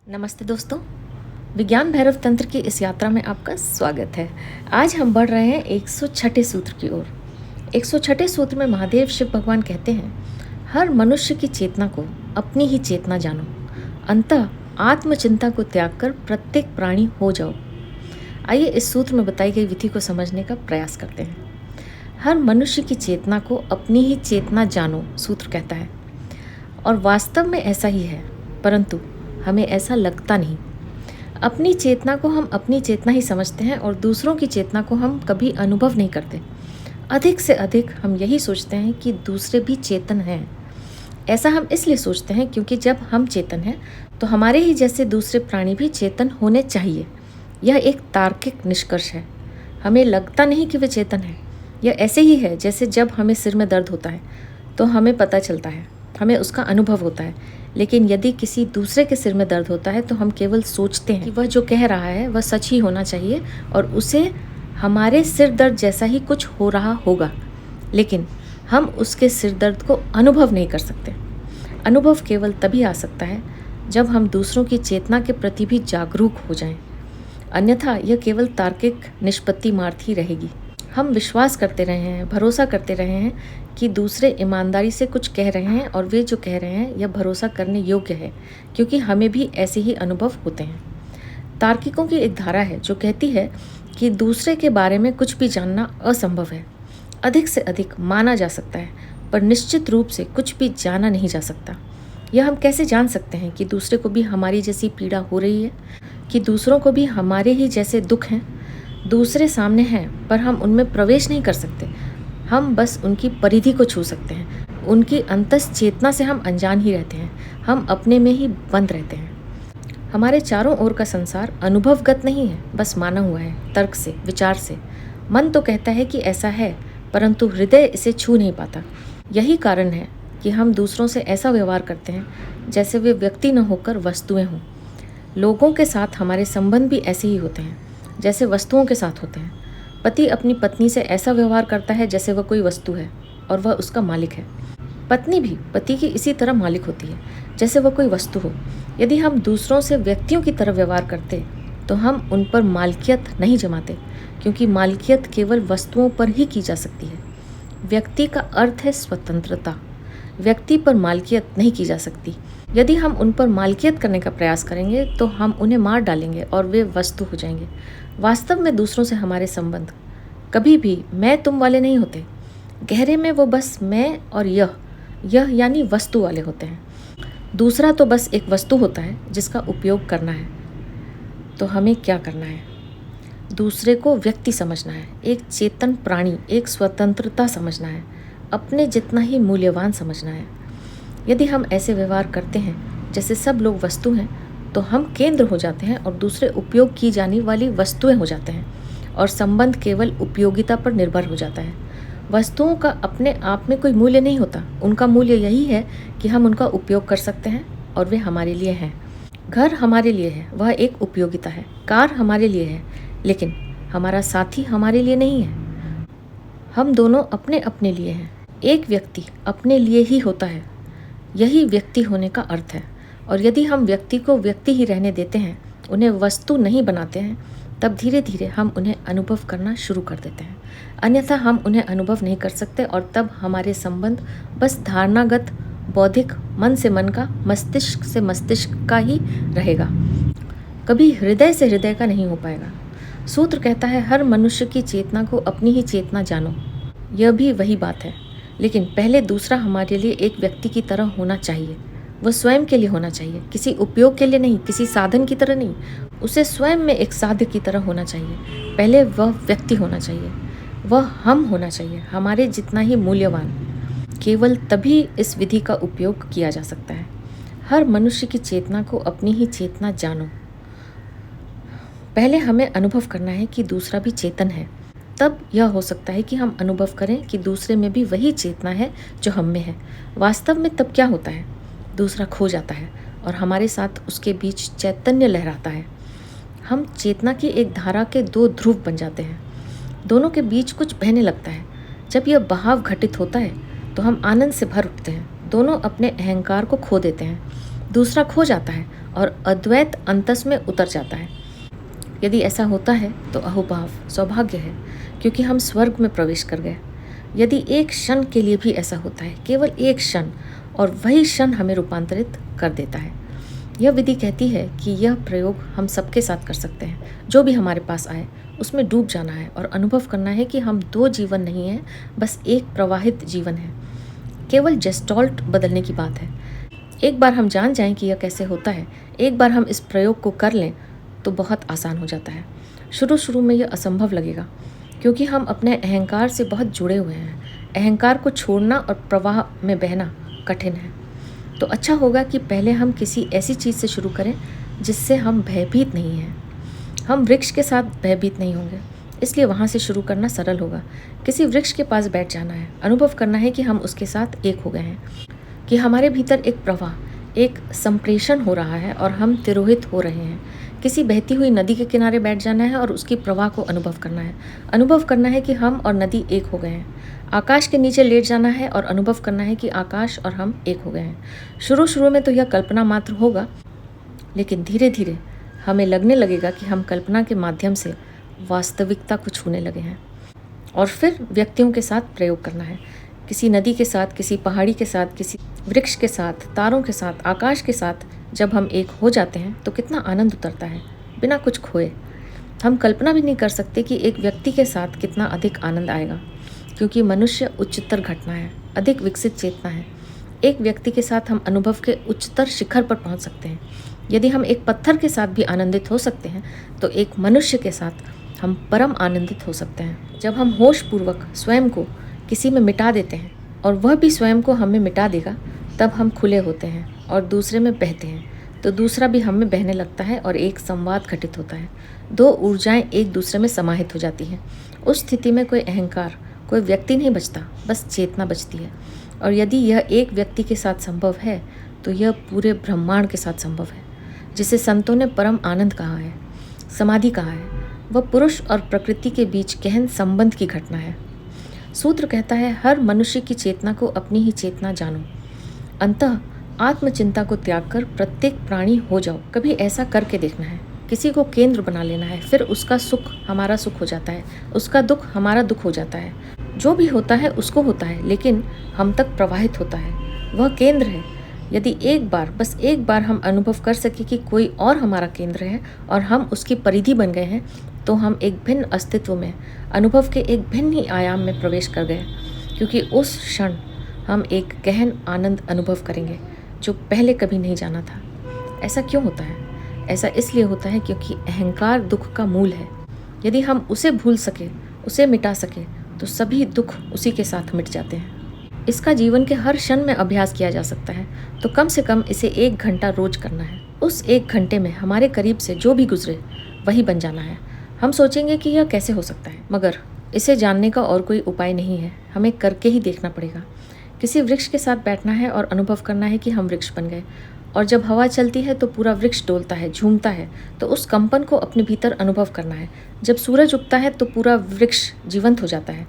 नमस्ते दोस्तों, विज्ञान भैरव तंत्र की इस यात्रा में आपका स्वागत है। आज हम बढ़ रहे हैं 106 सूत्र की ओर। 106 सूत्र में महादेव शिव भगवान कहते हैं, हर मनुष्य की चेतना को अपनी ही चेतना जानो, अंततः आत्मचिंता को त्याग कर प्रत्येक प्राणी हो जाओ। आइए इस सूत्र में बताई गई विधि को समझने का प्रयास करते हैं। हर मनुष्य की चेतना को अपनी ही चेतना जानो, सूत्र कहता है, और वास्तव में ऐसा ही है, परंतु हमें ऐसा लगता नहीं। अपनी चेतना को हम अपनी चेतना ही समझते हैं और दूसरों की चेतना को हम कभी अनुभव नहीं करते। अधिक से अधिक हम यही सोचते हैं कि दूसरे भी चेतन हैं। ऐसा हम इसलिए सोचते हैं क्योंकि जब हम चेतन हैं तो हमारे ही जैसे दूसरे प्राणी भी चेतन होने चाहिए। यह एक तार्किक निष्कर्ष है। हमें लगता नहीं कि वे चेतन हैं। यह ऐसे ही है जैसे जब हमें सिर में दर्द होता है तो हमें पता चलता है, हमें उसका अनुभव होता है। लेकिन यदि किसी दूसरे के सिर में दर्द होता है तो हम केवल सोचते हैं कि वह जो कह रहा है वह सच ही होना चाहिए और उसे हमारे सिर दर्द जैसा ही कुछ हो रहा होगा, लेकिन हम उसके सिर दर्द को अनुभव नहीं कर सकते। अनुभव केवल तभी आ सकता है जब हम दूसरों की चेतना के प्रति भी जागरूक हो जाएं, अन्यथा यह केवल तार्किक निष्पत्ति मात्र ही रहेगी। हम विश्वास करते रहे हैं, भरोसा करते रहे हैं कि दूसरे ईमानदारी से कुछ कह रहे हैं और वे जो कह रहे हैं यह भरोसा करने योग्य है, क्योंकि हमें भी ऐसे ही अनुभव होते हैं। तार्किकों की एक धारा है जो कहती है कि दूसरे के बारे में कुछ भी जानना असंभव है। अधिक से अधिक माना जा सकता है, पर निश्चित रूप से कुछ भी जाना नहीं जा सकता। यह हम कैसे जान सकते हैं कि दूसरे को भी हमारी जैसी पीड़ा हो रही है, कि दूसरों को भी हमारे ही जैसे दुख हैं। दूसरे सामने हैं पर हम उनमें प्रवेश नहीं कर सकते। हम बस उनकी परिधि को छू सकते हैं। उनकी अंतस चेतना से हम अनजान ही रहते हैं। हम अपने में ही बंद रहते हैं। हमारे चारों ओर का संसार अनुभवगत नहीं है, बस माना हुआ है, तर्क से, विचार से। मन तो कहता है कि ऐसा है, परंतु हृदय इसे छू नहीं पाता। यही कारण है कि हम दूसरों से ऐसा व्यवहार करते हैं जैसे वे व्यक्ति न होकर वस्तुएं हों। लोगों के साथ हमारे संबंध भी ऐसे ही होते हैं जैसे वस्तुओं के साथ होते हैं। पति अपनी पत्नी से ऐसा व्यवहार करता है जैसे वह कोई वस्तु है और वह उसका मालिक है। पत्नी भी पति की इसी तरह मालिक होती है जैसे वह कोई वस्तु हो। यदि हम दूसरों से व्यक्तियों की तरह व्यवहार करते तो हम उन पर मालिकियत नहीं जमाते, क्योंकि मालिकियत केवल वस्तुओं पर ही की जा सकती है। व्यक्ति का अर्थ है स्वतंत्रता। व्यक्ति पर मालिकियत नहीं की जा सकती। यदि हम उन पर मालिकियत करने का प्रयास करेंगे तो हम उन्हें मार डालेंगे और वे वस्तु हो जाएंगे। वास्तव में दूसरों से हमारे संबंध कभी भी मैं तुम वाले नहीं होते। गहरे में वो बस मैं और यह यानी वस्तु वाले होते हैं। दूसरा तो बस एक वस्तु होता है जिसका उपयोग करना है। तो हमें क्या करना है? दूसरे को व्यक्ति समझना है, एक चेतन प्राणी, एक स्वतंत्रता समझना है, अपने जितना ही मूल्यवान समझना है। यदि हम ऐसे व्यवहार करते हैं जैसे सब लोग वस्तु हैं तो हम केंद्र हो जाते हैं और दूसरे उपयोग की जाने वाली वस्तुएं हो जाते हैं और संबंध केवल उपयोगिता पर निर्भर हो जाता है। वस्तुओं का अपने आप में कोई मूल्य नहीं होता। उनका मूल्य यही है कि हम उनका उपयोग कर सकते हैं और वे हमारे लिए हैं। घर हमारे लिए है, वह एक उपयोगिता है। कार हमारे लिए है, लेकिन हमारा साथी हमारे लिए नहीं है। हम दोनों अपने अपने लिए हैं। एक व्यक्ति अपने लिए ही होता है। यही व्यक्ति होने का अर्थ है। और यदि हम व्यक्ति को व्यक्ति ही रहने देते हैं, उन्हें वस्तु नहीं बनाते हैं, तब धीरे धीरे हम उन्हें अनुभव करना शुरू कर देते हैं। अन्यथा हम उन्हें अनुभव नहीं कर सकते और तब हमारे संबंध बस धारणागत, बौद्धिक, मन से मन का, मस्तिष्क से मस्तिष्क का ही रहेगा। कभी हृदय से हृदय का नहीं हो पाएगा। सूत्र कहता है, हर मनुष्य की चेतना को अपनी ही चेतना जानो। यह भी वही बात है, लेकिन पहले दूसरा हमारे लिए एक व्यक्ति की तरह होना चाहिए। वह स्वयं के लिए होना चाहिए, किसी उपयोग के लिए नहीं, किसी साधन की तरह नहीं। उसे स्वयं में एक साध्य की तरह होना चाहिए। पहले वह व्यक्ति होना चाहिए, वह हम होना चाहिए, हमारे जितना ही मूल्यवान। केवल तभी इस विधि का उपयोग किया जा सकता है। हर मनुष्य की चेतना को अपनी ही चेतना जानो। पहले हमें अनुभव करना है कि दूसरा भी चेतन है। तब यह हो सकता है कि हम अनुभव करें कि दूसरे में भी वही चेतना है जो हम में है। वास्तव में तब क्या होता है? दूसरा खो जाता है और हमारे साथ उसके बीच चैतन्य लहराता है। हम चेतना की एक धारा के दो ध्रुव बन जाते हैं। दोनों के बीच कुछ बहने लगता है। जब यह बहाव घटित होता है तो हम आनंद से भर उठते हैं। दोनों अपने अहंकार को खो देते हैं। दूसरा खो जाता है और अद्वैत अंतस में उतर जाता है। यदि ऐसा होता है तो अहोभाव सौभाग्य है, क्योंकि हम स्वर्ग में प्रवेश कर गए। यदि एक क्षण के लिए भी ऐसा होता है, केवल एक क्षण, और वही क्षण हमें रूपांतरित कर देता है। यह विधि कहती है कि यह प्रयोग हम सबके साथ कर सकते हैं। जो भी हमारे पास आए उसमें डूब जाना है और अनुभव करना है कि हम दो जीवन नहीं हैं, बस एक प्रवाहित जीवन है। केवल जेस्टॉल्ट बदलने की बात है। एक बार हम जान जाएं कि यह कैसे होता है, एक बार हम इस प्रयोग को कर लें तो बहुत आसान हो जाता है। शुरू शुरू में यह असंभव लगेगा, क्योंकि हम अपने अहंकार से बहुत जुड़े हुए हैं। अहंकार को छोड़ना और प्रवाह में बहना कठिन है। तो अच्छा होगा कि पहले हम किसी ऐसी चीज़ से शुरू करें जिससे हम भयभीत नहीं हैं। हम वृक्ष के साथ भयभीत नहीं होंगे, इसलिए वहाँ से शुरू करना सरल होगा। किसी वृक्ष के पास बैठ जाना है, अनुभव करना है कि हम उसके साथ एक हो गए हैं, कि हमारे भीतर एक प्रवाह, एक संप्रेषण हो रहा है और हम तिरोहित हो रहे हैं। किसी बहती हुई नदी के किनारे बैठ जाना है और उसकी प्रवाह को अनुभव करना है। अनुभव करना है कि हम और नदी एक हो गए हैं। आकाश के नीचे लेट जाना है और अनुभव करना है कि आकाश और हम एक हो गए हैं। शुरू शुरू में तो यह कल्पना मात्र होगा, लेकिन धीरे धीरे हमें लगने लगेगा कि हम कल्पना के माध्यम से वास्तविकता को छूने लगे हैं। और फिर व्यक्तियों के साथ प्रयोग करना है, किसी नदी के साथ, किसी पहाड़ी के साथ, किसी वृक्ष के साथ, तारों के साथ, आकाश के साथ। जब हम एक हो जाते हैं तो कितना आनंद उतरता है, बिना कुछ खोए। हम कल्पना भी नहीं कर सकते कि एक व्यक्ति के साथ कितना अधिक आनंद आएगा, क्योंकि मनुष्य उच्चतर घटना है, अधिक विकसित चेतना है। एक व्यक्ति के साथ हम अनुभव के उच्चतर शिखर पर पहुंच सकते हैं। यदि हम एक पत्थर के साथ भी आनंदित हो सकते हैं, तो एक मनुष्य के साथ हम परम आनंदित हो सकते हैं। जब हम होश पूर्वक स्वयं को किसी में मिटा देते हैं और वह भी स्वयं को हमें मिटा देगा, तब हम खुले होते हैं और दूसरे में बहते हैं, तो दूसरा भी हम में बहने लगता है और एक संवाद घटित होता है। दो ऊर्जाएं एक दूसरे में समाहित हो जाती हैं। उस स्थिति में कोई अहंकार, कोई व्यक्ति नहीं बचता, बस चेतना बचती है। और यदि यह एक व्यक्ति के साथ संभव है, तो यह पूरे ब्रह्मांड के साथ संभव है, जिसे संतों ने परम आनंद कहा है, समाधि कहा है। वह पुरुष और प्रकृति के बीच गहन संबंध की घटना है। सूत्र कहता है, हर मनुष्य की चेतना को अपनी ही चेतना जानो। अंततः आत्मचिंता को त्याग कर प्रत्येक प्राणी हो जाओ। कभी ऐसा करके देखना है, किसी को केंद्र बना लेना है, फिर उसका सुख हमारा सुख हो जाता है, उसका दुख हमारा दुख हो जाता है। जो भी होता है उसको होता है, लेकिन हम तक प्रवाहित होता है। वह केंद्र है। यदि एक बार, बस एक बार हम अनुभव कर सके कि कोई और हमारा केंद्र है और हम उसकी परिधि बन गए हैं, तो हम एक भिन्न अस्तित्व में, अनुभव के एक भिन्न ही आयाम में प्रवेश कर गए, क्योंकि उस क्षण हम एक गहन आनंद अनुभव करेंगे जो पहले कभी नहीं जाना था। ऐसा क्यों होता है? ऐसा इसलिए होता है क्योंकि अहंकार दुख का मूल है। यदि हम उसे भूल सके, उसे मिटा सके, तो सभी दुख उसी के साथ मिट जाते हैं। इसका जीवन के हर क्षण में अभ्यास किया जा सकता है, तो कम से कम इसे 1 घंटा रोज करना है। उस 1 घंटे में हमारे करीब से जो भी गुजरे वही बन जाना है। हम सोचेंगे कि यह कैसे हो सकता है, मगर इसे जानने का और कोई उपाय नहीं है, हमें करके ही देखना पड़ेगा। किसी वृक्ष के साथ बैठना है और अनुभव करना है कि हम वृक्ष बन गए, और जब हवा चलती है तो पूरा वृक्ष डोलता है, झूमता है, तो उस कंपन को अपने भीतर अनुभव करना है। जब सूरज उगता है तो पूरा वृक्ष जीवंत हो जाता है,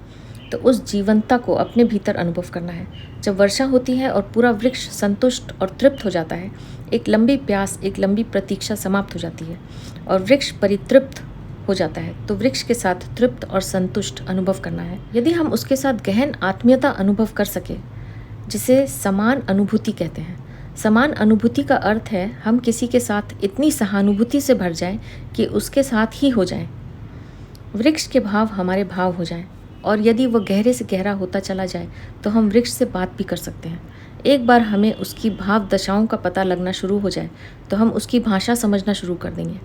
तो उस जीवंतता को अपने भीतर अनुभव करना है। जब वर्षा होती है और पूरा वृक्ष संतुष्ट और तृप्त हो जाता है, एक लंबी प्यास, एक लंबी प्रतीक्षा समाप्त हो जाती है और वृक्ष परितृप्त हो जाता है, तो वृक्ष के साथ तृप्त और संतुष्ट अनुभव करना है। यदि हम उसके साथ गहन आत्मीयता अनुभव कर सके, जिसे समान अनुभूति कहते हैं। समान अनुभूति का अर्थ है हम किसी के साथ इतनी सहानुभूति से भर जाएं कि उसके साथ ही हो जाएं। वृक्ष के भाव हमारे भाव हो जाएं, और यदि वह गहरे से गहरा होता चला जाए तो हम वृक्ष से बात भी कर सकते हैं। एक बार हमें उसकी भाव दशाओं का पता लगना शुरू हो जाए तो हम उसकी भाषा समझना शुरू कर देंगे,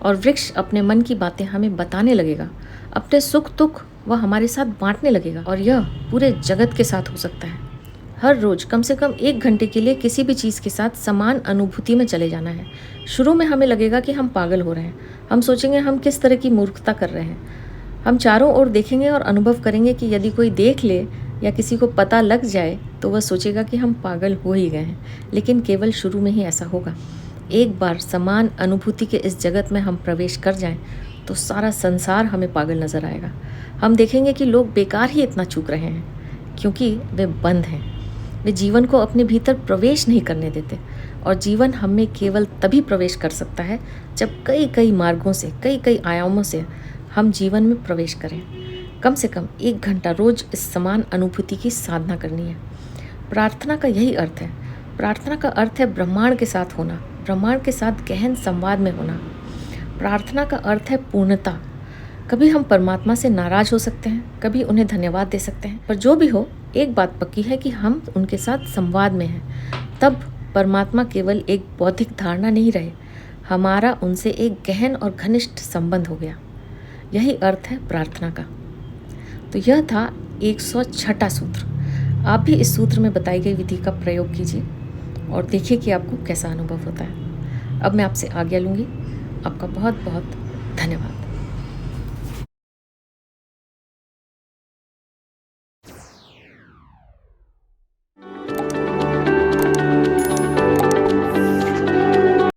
और वृक्ष अपने मन की बातें हमें बताने लगेगा। अपने सुख दुख वह हमारे साथ बांटने लगेगा, और यह पूरे जगत के साथ हो सकता है। हर रोज कम से कम 1 घंटे के लिए किसी भी चीज़ के साथ समान अनुभूति में चले जाना है। शुरू में हमें लगेगा कि हम पागल हो रहे हैं, हम सोचेंगे हम किस तरह की मूर्खता कर रहे हैं। हम चारों ओर देखेंगे और अनुभव करेंगे कि यदि कोई देख ले या किसी को पता लग जाए तो वह सोचेगा कि हम पागल हो ही गए हैं, लेकिन केवल शुरू में ही ऐसा होगा। एक बार समान अनुभूति के इस जगत में हम प्रवेश कर जाएं तो सारा संसार हमें पागल नजर आएगा। हम देखेंगे कि लोग बेकार ही इतना चूक रहे हैं, क्योंकि वे बंद हैं। वे जीवन को अपने भीतर प्रवेश नहीं करने देते, और जीवन हम में केवल तभी प्रवेश कर सकता है जब कई कई मार्गों से, कई कई आयामों से हम जीवन में प्रवेश करें। कम से कम 1 घंटा रोज इस समान अनुभूति की साधना करनी है। प्रार्थना का यही अर्थ है। प्रार्थना का अर्थ है ब्रह्मांड के साथ होना, ब्रह्मांड के साथ गहन संवाद में होना। प्रार्थना का अर्थ है पूर्णता। कभी हम परमात्मा से नाराज हो सकते हैं, कभी उन्हें धन्यवाद दे सकते हैं, पर जो भी हो, एक बात पक्की है कि हम उनके साथ संवाद में हैं। तब परमात्मा केवल एक बौद्धिक धारणा नहीं रहे, हमारा उनसे एक गहन और घनिष्ठ संबंध हो गया। यही अर्थ है प्रार्थना का। तो यह था 106वां सूत्र। आप भी इस सूत्र में बताई गई विधि का प्रयोग कीजिए और देखिए कि आपको कैसा अनुभव होता है। अब मैं आपसे आज्ञा लूँगी। आपका बहुत बहुत धन्यवाद।